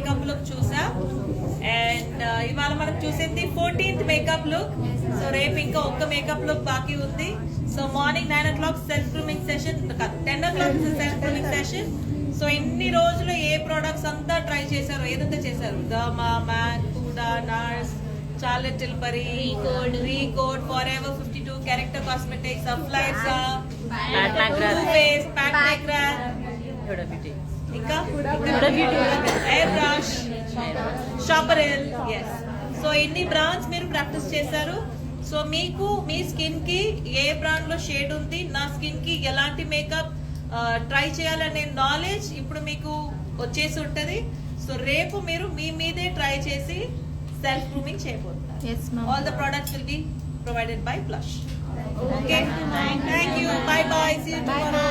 Makeup look చూసా. And ఇవాళ మనం చూసింది 14th మేకప్ లుక్. సో రేపు ఇంకా ఒక్క మేకప్ లుక్ బాకీ ఉంది. So morning 9 o'clock self grooming session, 10 o'clock self grooming session. So ఇన్ని రోజులు ఏ ప్రొడక్ట్స్ అంతా ట్రై చేశారు, ఏదంతా చేశారు, derma, MAC, Huda, NARS, Charlotte Tilbury, Recode, Forever 52, character cosmetics, అప్లైర్సా, ఫేస్, ప్యాట్ మేక్రాన్, ఇంకా ఎయిర్ బ్రష్, షాపరెల్. ఎస్. సో ఇన్ని బ్రాండ్స్ మీరు ప్రాక్టీస్ చేశారు. సో మీకు మీ స్కిన్ కి ఏ బ్రాండ్ లో షేడ్ ఉంది, నా స్కిన్ కి ఎలాంటి మేకప్ ట్రై చేయాలనే నాలెడ్జ్ ఇప్పుడు మీకు వచ్చేసి ఉంటది. సో రేపు మీరు మీ మీదే ట్రై చేసి సెల్ఫ్ గ్రూమింగ్ చేయబోతున్నారు. All the products will be provided by Plush. Okay, thank you, bye bye, see you tomorrow.